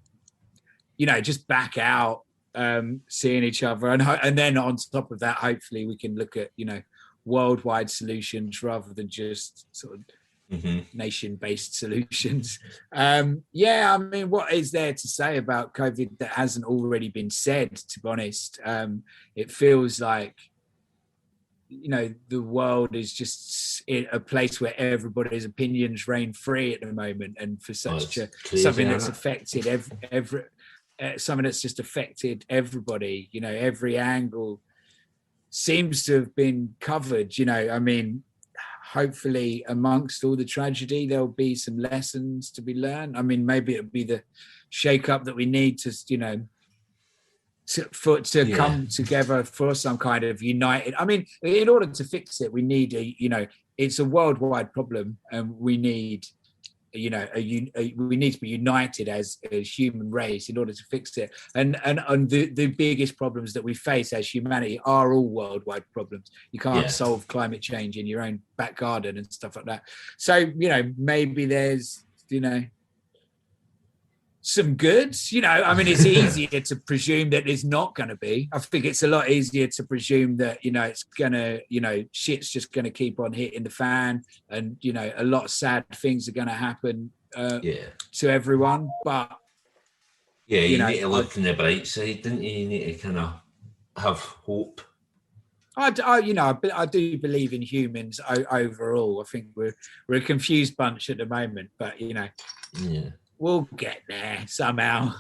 just back out, seeing each other, and then on top of that, hopefully, we can look at worldwide solutions rather than just sort of nation-based solutions. I mean, what is there to say about COVID that hasn't already been said, to be honest? It feels like the world is just a place where everybody's opinions reign free at the moment, and for crazy, something that's affected something that's just affected everybody, every angle seems to have been covered. I mean, hopefully amongst all the tragedy there'll be some lessons to be learned. I mean, maybe it'll be the shake up that we need to come together for some kind of united. I mean, in order to fix it, we need it's a worldwide problem, and we need we need to be united as a human race in order to fix it. And the biggest problems that we face as humanity are all worldwide problems. You can't solve climate change in your own back garden and stuff like that. So maybe there's some goods. I mean, it's easier to presume that there's not going to be. I think it's a lot easier to presume that it's gonna shit's just gonna keep on hitting the fan, and a lot of sad things are gonna happen to everyone. But you need to look on the bright side, don't you? You need to kind of have hope. I do believe in humans overall. I think we're a confused bunch at the moment, but we'll get there somehow.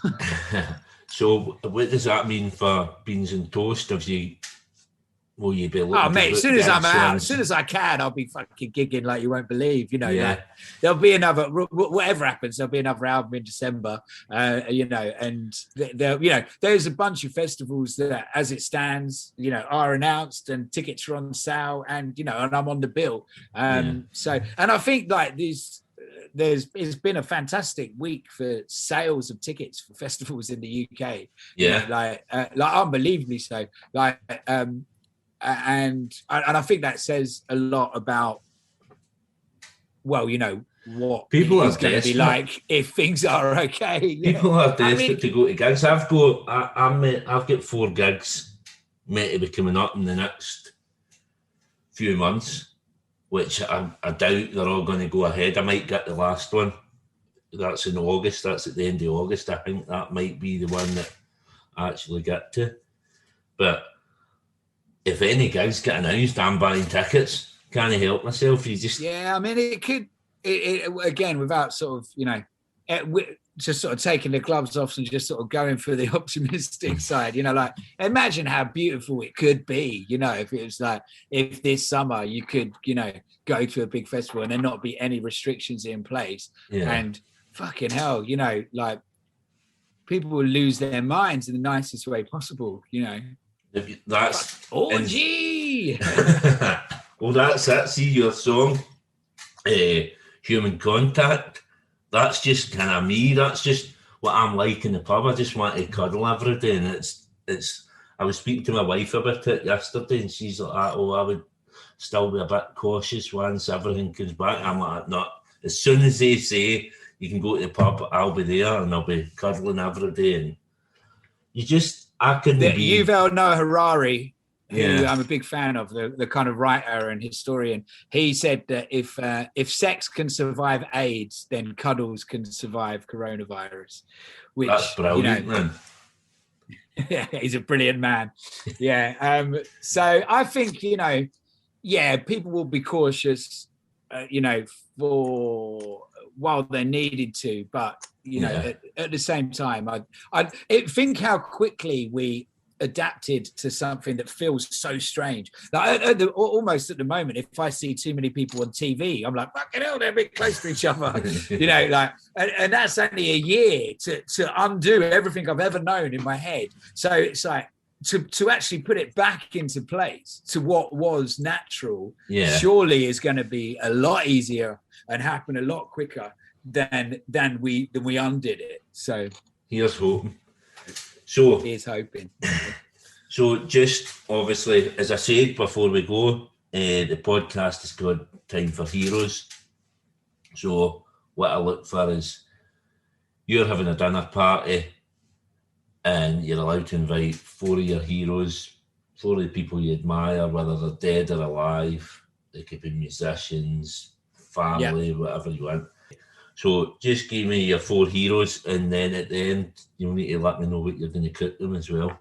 So what does that mean for Beans and Toast? Will you be looking? Oh, mate, as soon as I'm out, as soon as I can, I'll be fucking gigging like you won't believe. Like, there'll be another, whatever happens, there'll be another album in December, and there's a bunch of festivals that, as it stands, are announced, and tickets are on sale, and, and I'm on the bill. So, and I think like it's been a fantastic week for sales of tickets for festivals in the UK. Like unbelievably so. And I think that says a lot about what people are going to be like if things are okay. People are desperate to go to gigs. I've got 4 gigs meant to be coming up in the next few months, which I doubt they're all going to go ahead. I might get the last one. That's in August. That's at the end of August. I think that might be the one that I actually get to. But if any gigs get announced, I'm buying tickets. Can't help myself. You just I mean, it could. It again, without sort of just sort of taking the gloves off and just sort of going for the optimistic side, like imagine how beautiful it could be, if it was like, if this summer you could, go to a big festival and there not be any restrictions in place. And fucking hell, like people will lose their minds in the nicest way possible, That's orgy. Well, that's it. See your song, Human Contact. That's just kind of me. That's just what I'm like in the pub. I just want to cuddle every day, and it's. I was speaking to my wife about it yesterday, and she's like, "Oh, I would still be a bit cautious once everything comes back." I'm like, "No." As soon as they say you can go to the pub, I'll be there, and I'll be cuddling every day. And I couldn't be. Yuval Noah Harari, who I'm a big fan of, the kind of writer and historian. He said that if sex can survive AIDS, then cuddles can survive coronavirus. Which, that's brilliant, man. Yeah, he's a brilliant man. Yeah. So I think, people will be cautious, for while they're needed to, but at the same time, I think how quickly we adapted to something that feels so strange. Like almost at the moment, if I see too many people on TV, I'm like, fucking hell, they're a bit close to each other. And that's only a year to undo everything I've ever known in my head. So it's like to actually put it back into place to what was natural, surely is going to be a lot easier and happen a lot quicker than we undid it. So here's hoping. So he's hoping. So just obviously, as I said before we go, the podcast is called Time for Heroes. So what I look for is you're having a dinner party and you're allowed to invite 4 of your heroes, 4 of the people you admire, whether they're dead or alive. They could be musicians, family, whatever you want. So just give me your 4 heroes, and then at the end, you'll need to let me know what you're going to cook them as well.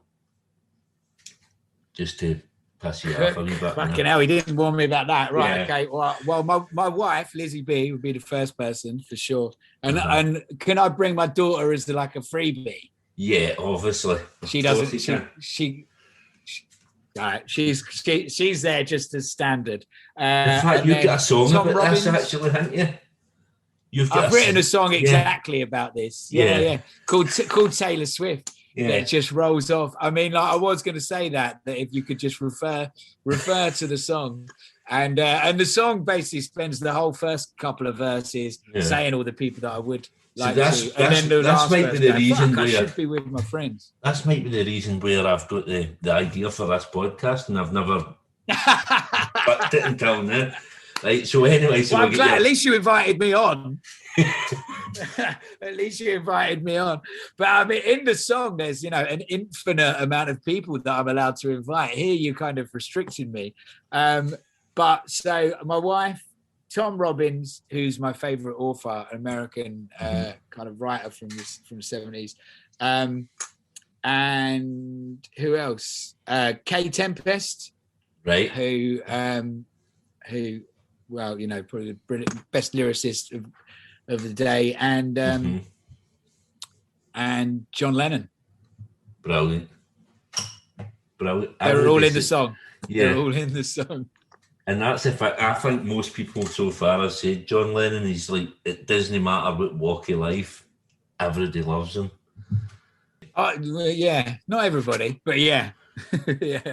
Just to piss you off a wee bit. Fucking hell, he didn't warn me about that. Right, okay. Well, my wife, Lizzie B, would be the first person for sure. And can I bring my daughter as like a freebie? Yeah, obviously. She doesn't. She's there just as standard. In fact, you've got a song about this, actually, haven't you? I've written a song exactly about this. Yeah. Called Taylor Swift. Yeah. It just rolls off. I mean, like I was going to say that if you could just refer to the song, and the song basically spends the whole first couple of verses saying all the people that I would like to, and then the last might be the reason I should be with my friends. That might be the reason where I've got the idea for this podcast, and I've never fucked it until now. Right. So anyway, I'm glad at least you invited me on. At least you invited me on. But I mean, in the song, there's an infinite amount of people that I'm allowed to invite. Here, you kind of restricted me. But so my wife, Tom Robbins, who's my favorite author, American kind of writer from the 70s, and who else? Kay Tempest, right? Who well, probably the best lyricist of the day, and John Lennon. Brilliant. They're all in the song. Yeah. They're all in the song. And that's I think most people so far have said John Lennon is like, it doesn't matter what walk of life, everybody loves him. Yeah, not everybody, but yeah.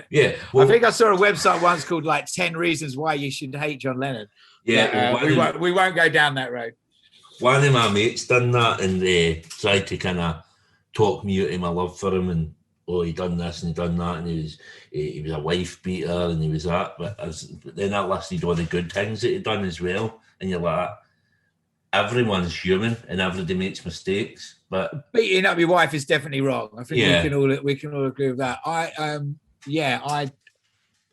Yeah. Well, I think I saw a website once called like 10 Reasons Why You Should Hate John Lennon. Yeah. We won't go down that road. One of my mates done that and tried to kind of talk me out of my love for him, and he done this and he done that, and he was a wife beater and he was that, but then I listed all the good things that he'd done as well, and you're like, everyone's human and everybody makes mistakes, but beating up your wife is definitely wrong. I think we can all agree with that.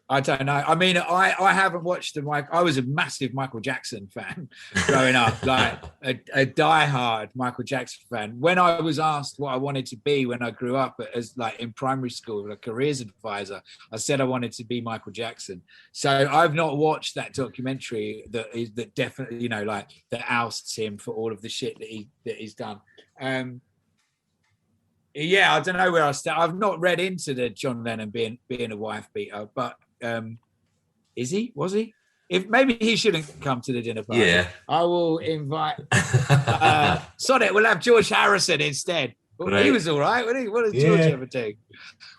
I don't know. I mean, I haven't watched the Mike. I was a massive Michael Jackson fan growing up, like a diehard Michael Jackson fan. When I was asked what I wanted to be when I grew up, as like in primary school, a careers advisor, I said I wanted to be Michael Jackson. So I've not watched that documentary that definitely, you know, like that ousts him for all of the shit that he's done. Yeah, I don't know where I stand. I've not read into the John Lennon being a wife beater, but is he? Was he? If maybe he shouldn't come to the dinner party. Yeah, I will invite. Sorry, we'll have George Harrison instead. Right. He was all right, wasn't he? What did George ever do?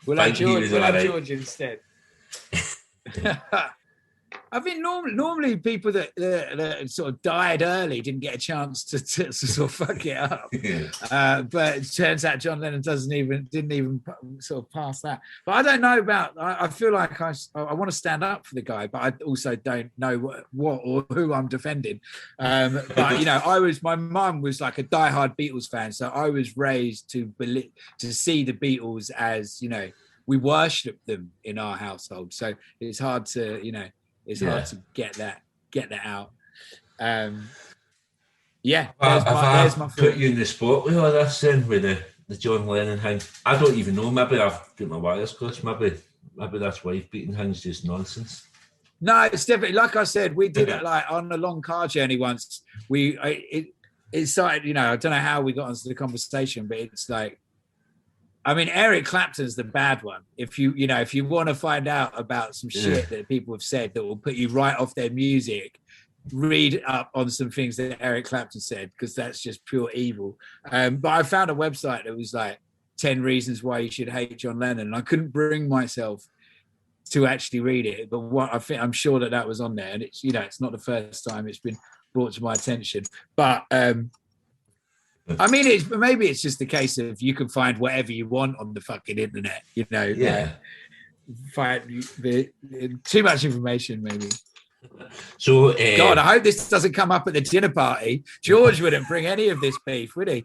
We'll have George instead. I think normally people that sort of died early didn't get a chance to sort of fuck it up. But it turns out John Lennon didn't even sort of pass that. But I don't know about. I feel like I want to stand up for the guy, but I also don't know what or who I'm defending. But you know, my mum was like a diehard Beatles fan, so I was raised to see the Beatles as, you know, we worship them in our household. So it's hard to, you know. It's hard to get that out. There's my put you in the spot with all this then, with the John Lennon thing. I don't even know. Maybe I've got my wires crossed. Maybe that's wife beating thing's just nonsense. No, it's definitely, like I said, we did it like on a long car journey once. It started, you know, I don't know how we got onto the conversation, but it's like, I mean, Eric Clapton's the bad one. If you want to find out about some shit that people have said that will put you right off their music, read up on some things that Eric Clapton said, because that's just pure evil. But I found a website that was like 10 reasons why you should hate John Lennon. And I couldn't bring myself to actually read it, but I'm sure that was on there. And it's, you know, it's not the first time it's been brought to my attention. But I mean, maybe it's just a case of you can find whatever you want on the fucking internet, you know. Yeah. Too much information, maybe. So, God, I hope this doesn't come up at the dinner party. George wouldn't bring any of this beef, would he?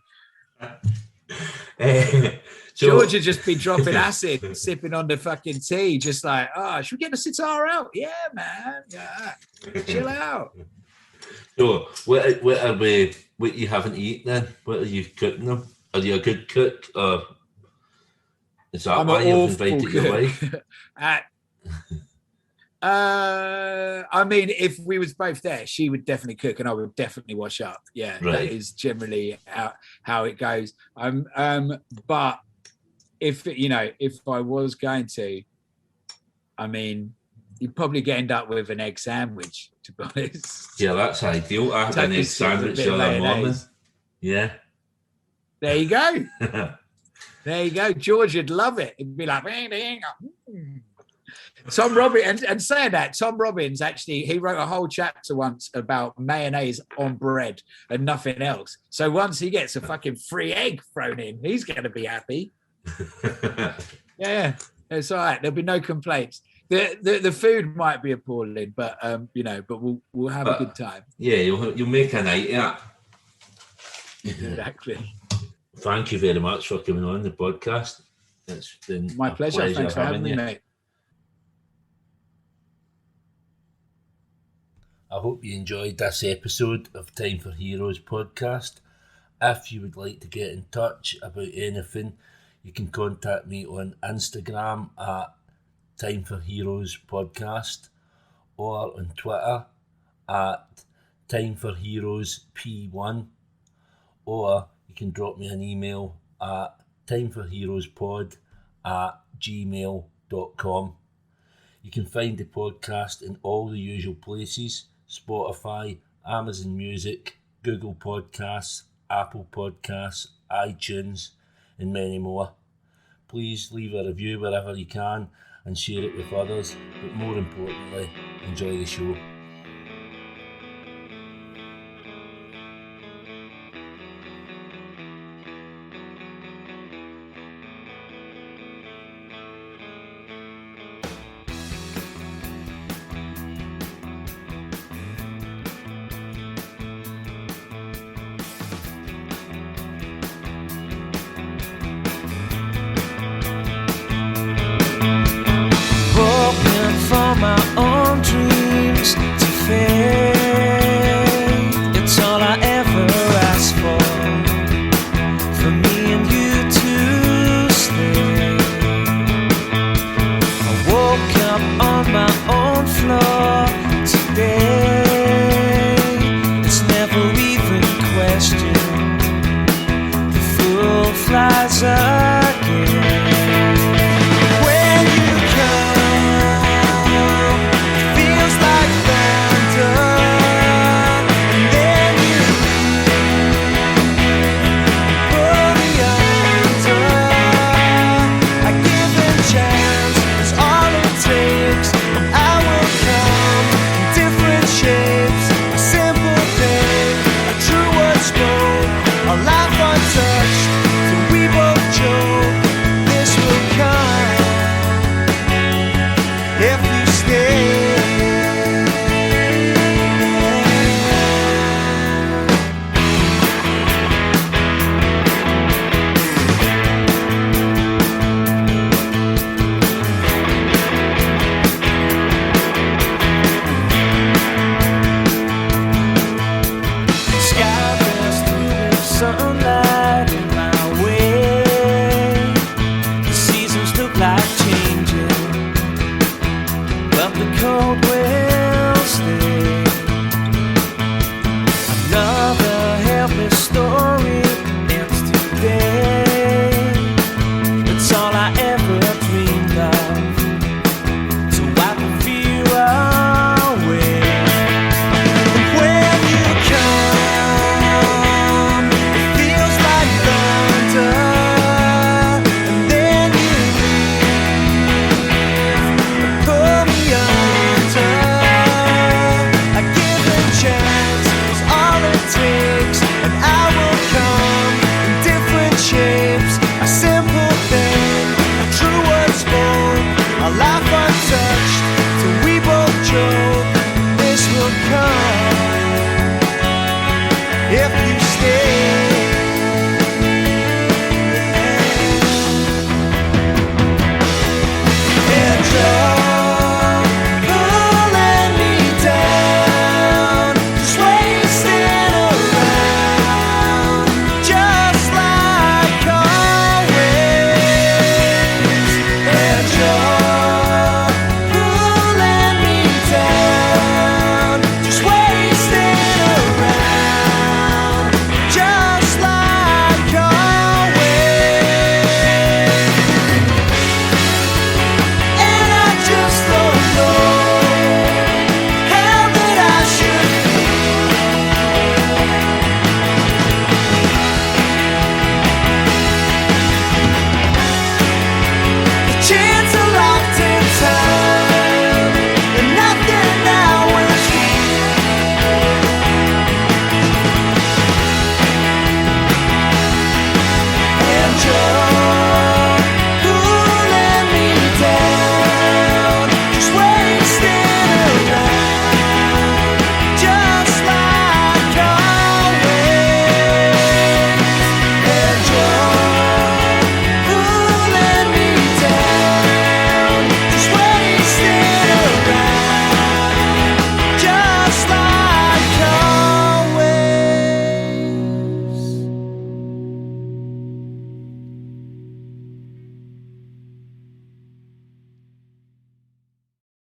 George would just be dropping acid, sipping on the fucking tea, just like, should we get the sitar out? Yeah, man. Yeah, chill out. So, what you haven't eaten then? What are you cooking them? Are you a good cook, or is that why you've invited your wife? I mean, if we was both there, she would definitely cook and I would definitely wash up. Yeah, right. That is generally how it goes. But if I was going to, I mean, you'd probably end up with an egg sandwich, to be honest. Yeah, that's ideal. I had an egg sandwich the other morning. Yeah. There you go. There you go. George would love it. He'd be like, Tom Robbins, and saying that, Tom Robbins actually, he wrote a whole chapter once about mayonnaise on bread and nothing else. So once he gets a fucking free egg thrown in, he's going to be happy. Yeah, it's all right. There'll be no complaints. The food might be appalling, but but we'll have a good time. Yeah, you'll make a night out. Exactly. Thank you very much for coming on the podcast. It's been my pleasure. Thanks for having me, mate. I hope you enjoyed this episode of Time for Heroes podcast. If you would like to get in touch about anything, you can contact me on Instagram at Time for Heroes podcast, or on Twitter at Time for Heroes P1, or you can drop me an email at timeforheroespod@gmail.com. You can find the podcast in all the usual places: Spotify, Amazon Music, Google Podcasts, Apple Podcasts, iTunes, and many more. Please leave a review wherever you can and share it with others, but more importantly, enjoy the show.